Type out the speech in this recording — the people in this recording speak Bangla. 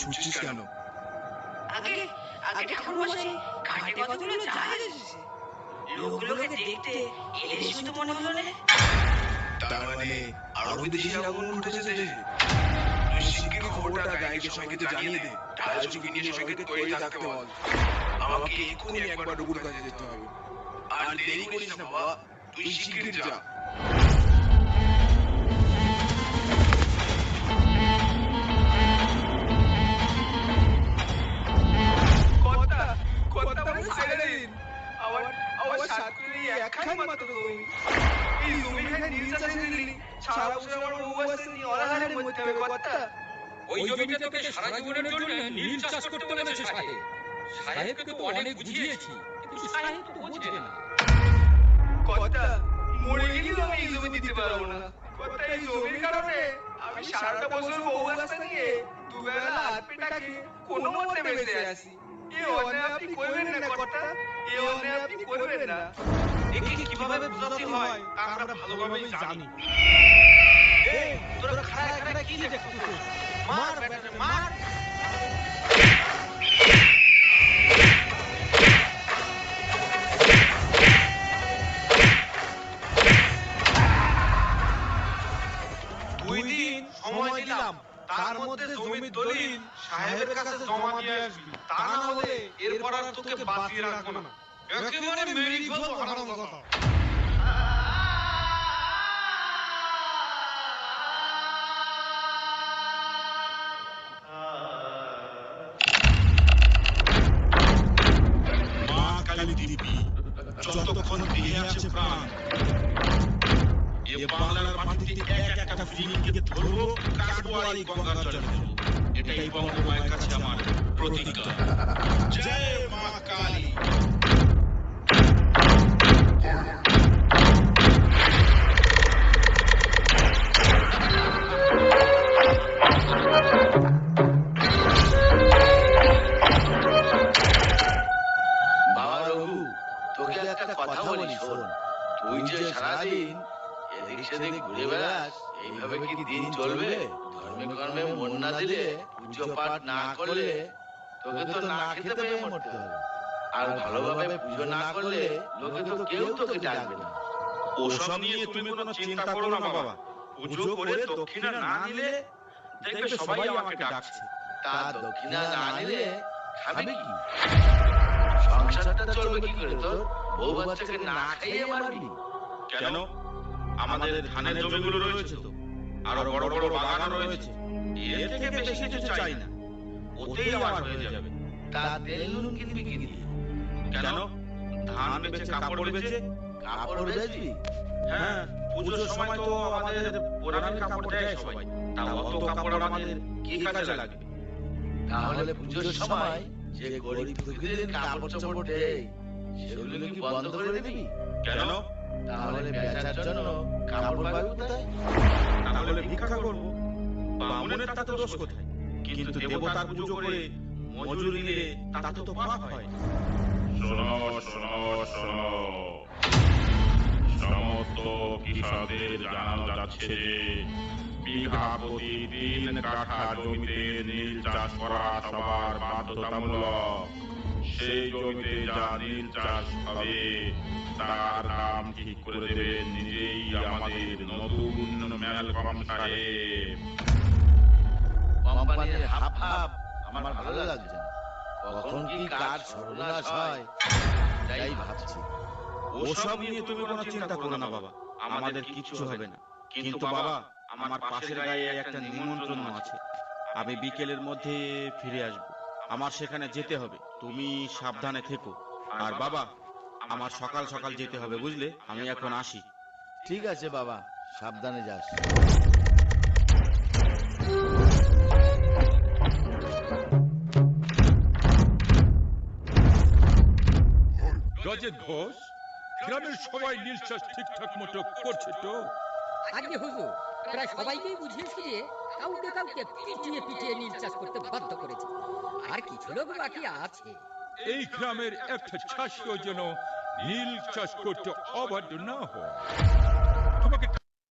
ছুটছিস কেন? আগে আগে ঠাকুরমশাই ঘাটে কতগুলো জাহাজ এসেছে, লোকগুলোকে দেখতে ইলিশ তো মনে হলো না। তার মানে আরো বেশি আগুন ঘটেছে দেশে। তুই শিগগির খবরটা গাইকে সবাইকে জানিয়ে দে। ঢাল চুকি নিয়ে সবাইকে তৈরি থাকতে বল। আমাকে এক্ষুনি একবার ডুবুর কাছে যেতে হবে। আর দেরি করিস না বাবা, তুই শিগগির যা। ওই জমিটা তোকে সারা জীবনের জন্য নীল চাষ করতে বলেছে সাহেব। সাহেবকে তো অনেক বুঝিয়েছি, কিন্তু সাহেব তো বোঝে না। কথা মরে গেলেও আমি এই জমি দিতে পারবো না। কথা এই জমির কারণে আমি সারাটা বছর বউ বাচ্চা নিয়ে দুবেলা হাত পেটাকে কোনো মতে বেঁচে আছি। এ অন্যায় আপনি করবেন না কথা, এ অন্যায় আপনি করবেন না। একে কিভাবে বোঝাতে হয় তা আমরা ভালোভাবেই জানি। এই তোরা খাড়ায় খাড়ায় কি দেখছিস? মার বেটা মার। সময় দিলাম, তার মধ্যে জমির দলিল সাহেবের কাছে জমা দিয়ে আসবি। তা না হলে এরপর আর তোকে বাঁচিয়ে রাখবো না, একেবারে মেরে ফেলবো হারামজাদা। মা কালী দেবী যতক্ষণ দেহে আছে প্রাণ, এ বাংলার মাটিতে এক একটা ফিরিঙ্গিকে ধরবো, কাটবো আর এই গঙ্গার জলে ফেলবো। এটাই বঙ্গমায়ের কাছে আমার প্রতিজ্ঞা। জয় মা কালী। বাবা রঘু, তোকে একটা কথা বলি শোন। তুই যে সারাদিন এদিক সেদিক ঘুরে বেড়াস, এইভাবে কি দিন চলবে? ধর্মে কর্মে মন না দিলে, পুজো পাঠ না করলে তোকে তো না খেতে পেয়ে মরতে হবে। আর ভালোভাবে পুজো না করলে লোকে তো কেউ তোকে ডাকবে না। ওসব নিয়ে তুমি কোনো চিন্তা করো না বাবা। পুজো করে দক্ষিণা না নিলে দেখবে সবাই আমাকে ডাকছে। তা দক্ষিণা না নিলে খাবে কি? সংসারটা চলবে কি করে তোর? বউ বাচ্চাকে না খাইয়ে মারবি? কেন? আমাদের ধানের জমিগুলো রয়েছে তো, আরো বড় বড় বাগান রয়েছে। এর থেকে বেশি কিছু চাই না, ওতেই আমার হয়ে যাবে। তা তেল নুন কিনবি কি দিয়ে? কেন? ধান বেচে কাপড় বেচে? কাপড় বেচবি? হ্যাঁ, পুজোর সময় তো আমাদের পুরানো কাপড় দেয় সবাই। তা অত কাপড় আমাদের কি কাজে লাগবে? তাহলে পুজোর সময় যে গরিব দুঃখীদের কাপড় চোপড় দেয়, সেগুলো কি বন্ধ করে দিবি? কেন? তাহলে বেচার জন্য কাপড় পাবি কোথায়? তাহলে ভিক্ষা করবো। বামুনের তাতে দোষ কোথায়? কিন্তু দেবতার পুজো করে মজুরি নিলে তাতে তো পাপ হয়। শোনো শোনো শোনো, সমস্ত কৃষকদের জানানো যাচ্ছে যে বিঘা প্রতি 3 কাঠা জমিতে নীল চাষ করা সবার বাধ্যতামূলক। সেই জমিতে যা নীল চাষ হবে তার দাম ঠিক করে দেবেন নিজেই আমাদের নতুন ম্যালকম সাহেব। কোম্পানির হাফ হাফ আমার ভালো লাগছে না। কখন কি কার সর্বনাশ হয় তাই ভাবছি। ওসব নিয়ে তুমি কোনো চিন্তা করো না বাবা, আমাদের কিচ্ছু হবে না। কিন্তু বাবা, আমার পাশের গায়ে একটা নিমন্ত্রণ আছে। আমি বিকেলের মধ্যে ফিরে আসব। আমার সেখানে যেতে হবে, তুমি সাবধানে থেকো। আর বাবা, আমার সকাল সকাল যেতে হবে বুঝলে। আমি এখন আসি। ঠিক আছে বাবা, সাবধানে যাস। গজের ঘোষ, গ্রামের সবাই নীল চাষ ঠিকঠাক মতো করছে তো? আগে হুজুর, প্রায় সবাইকেই বুঝিয়েছি যে কাউকে কাউকে পিটিয়ে পিটিয়ে নীল চাষ করতে বাধ্য করেছে। আর কিছু লোক বাকি আছে। এই গ্রামের একটা চাষিও যেন নীল চাষ করতে অবাধ্য না হয়। তোমাকে